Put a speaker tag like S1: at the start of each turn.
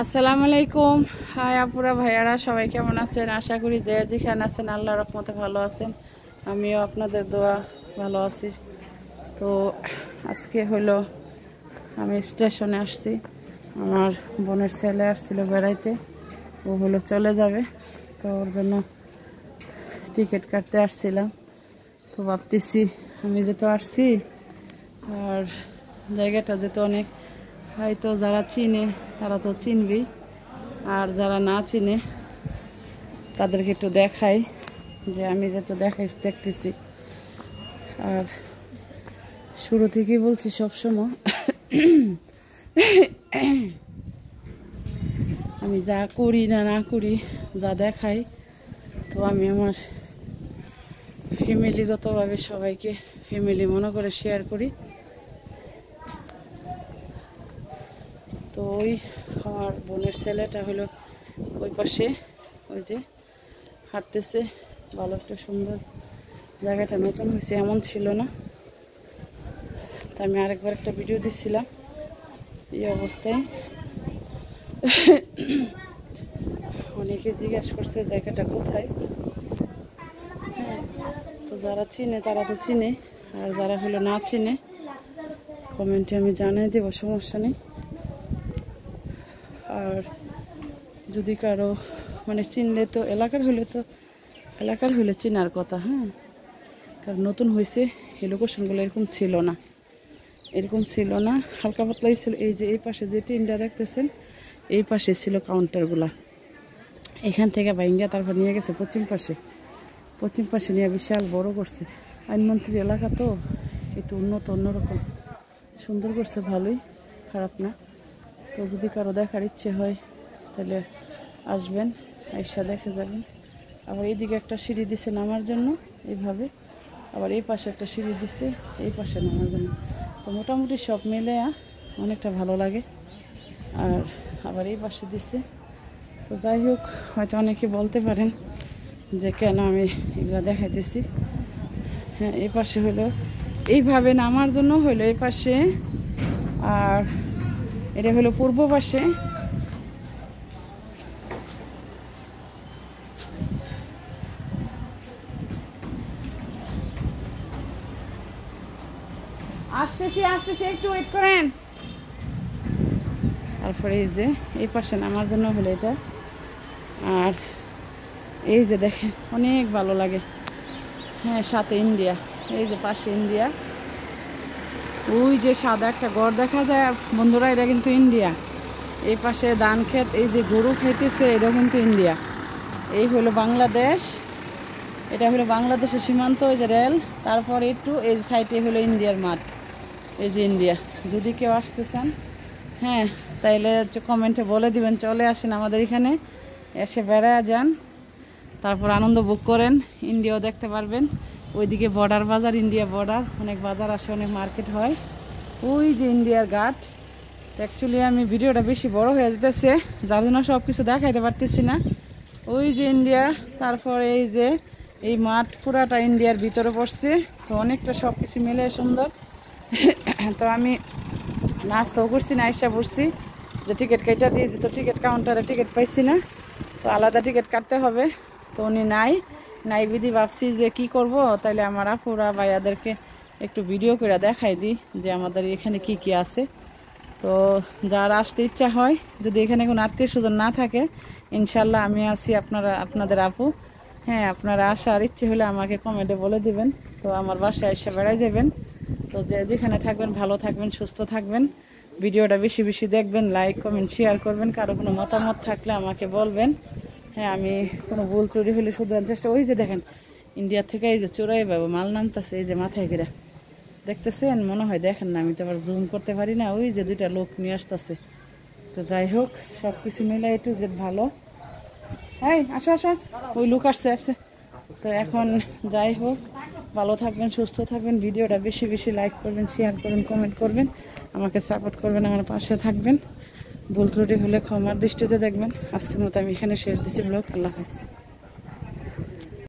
S1: আসসালামু আলাইকুম। হাই আপুরা ভাইয়ারা, সবাই কেমন আছেন? আশা করি যে যেখানে আছেন আল্লাহর রহমতে ভালো আছেন। আমিও আপনাদের দোয়া ভালো আছি। তো আজকে হলো আমি স্টেশনে আসছি। আমার বোনের ছেলে আসছিল বেড়াইতে, ও হলো চলে যাবে, তো ওর জন্য টিকিট কাটতে আসছিলাম। তো ভাবতেছি আমি যেহেতু আসছি আর জায়গাটা যেহেতু অনেক হয়তো যারা চিনে তারা তো চিনবেই, আর যারা না চিনে তাদেরকে একটু দেখাই যে আমি যেহেতু দেখতেছি। আর শুরু থেকেই বলছি সবসময় আমি যা করি না করি, যা দেখাই, তো আমি আমার ফ্যামিলিগতভাবে সবাইকে ফ্যামিলি মনে করে শেয়ার করি। তো ওই আমার বোনের ছেলেটা হলো ওই পাশে, ওই যে হাঁটতেছে, ভালো একটা সুন্দর জায়গাটা, নতুন হয়েছে, এমন ছিল না। তা আমি আরেকবার একটা ভিডিও দিচ্ছিলাম এই অবস্থায়। অনেকে জিজ্ঞাসা করছে জায়গাটা কোথায়। তো যারা চিনে তারা তো চিনে, আর যারা হলো না চিনে কমেন্টে আমি জানাই দেব, সমস্যা নেই। আর যদি কারো মানে চিনলে তো এলাকার হলে চেনার কথা। হ্যাঁ, কারণ নতুন হয়েছে, এই লোকেশনগুলো এরকম ছিল না, হালকা পাতলাই ছিল। এই যে এই পাশে যে ট্রেনটা দেখতেছেন, এই পাশে ছিল কাউন্টারগুলা। এখান থেকে ভাইঙ্গা তারপর নিয়ে গেছে পশ্চিম পাশে নিয়ে বিশাল বড় করছে। আইনমন্ত্রী এলাকা তো একটু অন্যরকম সুন্দর করছে, ভালোই, খারাপ না। তো যদি কারো দেখার ইচ্ছে হয় তাহলে আসবেন, আইসা দেখে যাবেন। আবার এইদিকে একটা সিঁড়ি দিছে নামার জন্য এইভাবে, আবার এই পাশে একটা সিঁড়ি দিছে এই পাশে নামার জন্য। তো মোটামুটি সব মিলে অনেকটা ভালো লাগে। আর আবার এই পাশে দিছে। তো যাই হোক, হয়তো অনেকে বলতে পারেন যে কেন আমি এগুলো দেখাইতেছি। হ্যাঁ, এই পাশে হলো এইভাবে নামার জন্য হলো এই পাশে, আর এটা হলো পূর্ব পাশে। আসতেছি একটু ওয়েট করেন। তারপরে এই যে এই পাশে নামার জন্য হলো এটা। আর এই যে দেখেন অনেক ভালো লাগে। হ্যাঁ, সাথে ইন্ডিয়া, এই যে পাশে ইন্ডিয়া, ওই যে সাদা একটা ঘর দেখা যায় বন্ধুরা, এটা কিন্তু ইন্ডিয়া। এই পাশে ধান ক্ষেত, এই যে গরু খাইতেছে, এটা কিন্তু ইন্ডিয়া। এই হলো বাংলাদেশ, এটা হলো বাংলাদেশের সীমান্ত, এই যে রেল। তারপর একটু এই সাইডে হলো ইন্ডিয়ার মাঠ, এই যে ইন্ডিয়া। যদি কেউ আসতে চান, হ্যাঁ, তাইলে কমেন্টে বলে দিবেন, চলে আসেন আমাদের এখানে, এসে বেড়ায় যান, তারপর আনন্দ ভোগ করেন, ইন্ডিয়াও দেখতে পারবেন। ওইদিকে বর্ডার বাজার, ইন্ডিয়া বর্ডার, অনেক বাজার আসে, অনেক মার্কেট হয়। ওই যে ইন্ডিয়ার ঘাট। অ্যাকচুয়ালি আমি ভিডিওটা বেশি বড় হয়ে যেতেছে, যার জন্য সব কিছু দেখাইতে পারতেছি না। ওই যে ইন্ডিয়া, তারপর এই যে এই মাঠ পুরাটা ইন্ডিয়ার ভিতরে পড়ছে। তো অনেকটা সব কিছু মিলে সুন্দর। তো আমি নাস্তাও করছি না, আইসা পড়ছি যে টিকিট কেটে দিয়েছি, তো টিকিট কাউন্টারে টিকিট পাইছি না, তো আলাদা টিকিট কাটতে হবে। তো উনি নাই বিধি ভাবছি যে কি করব, তাইলে আমার আপুরা ভাইয়াদেরকে একটু ভিডিও করে দেখাই দিই যে আমাদের এখানে কি আছে। তো যার আসতে ইচ্ছা হয়, যদি এখানে কোনো আত্মীয় স্বজন না থাকে, ইনশাল্লাহ আমি আছি আপনাদের আপু। হ্যাঁ, আপনারা আসার ইচ্ছে হলে আমাকে কমেন্টে বলে দিবেন, তো আমার বাসায় এসে বেড়াই যাবেন। তো যেখানে থাকবেন ভালো থাকবেন, সুস্থ থাকবেন, ভিডিওটা বেশি বেশি দেখবেন, লাইক কমেন্ট শেয়ার করবেন। কারো কোনো মতামত থাকলে আমাকে বলবেন। হ্যাঁ, আমি কোনো ভুল ত্রুটি হলে শুধরানোর চেষ্টা। ওই যে দেখেন ইন্ডিয়া থেকে এই যে চোরাই বাবু মাল নামতেছে, এই যে মাথায় ঘিরা দেখতেছেন, মনে হয় দেখেন না, আমি তো আবার জুম করতে পারি না। ওই যে দুইটা লোক নিয়ে আসতেছে। তো যাই হোক, সব কিছু মিলে একটু যে ভালো। হ্যাঁ, আসা ওই লোক আসছে। তো এখন যাই হোক, ভালো থাকবেন, সুস্থ থাকবেন, ভিডিওটা বেশি বেশি লাইক করবেন, শেয়ার করবেন, কমেন্ট করবেন, আমাকে সাপোর্ট করবেন, আমার পাশে থাকবেন। ভুল ত্রুটি হলে ক্ষমার দৃষ্টিতে দেখবেন। আজকের মতো আমি এখানে শেষ দিচ্ছি ব্লগ। আল্লাহ হাফেজ।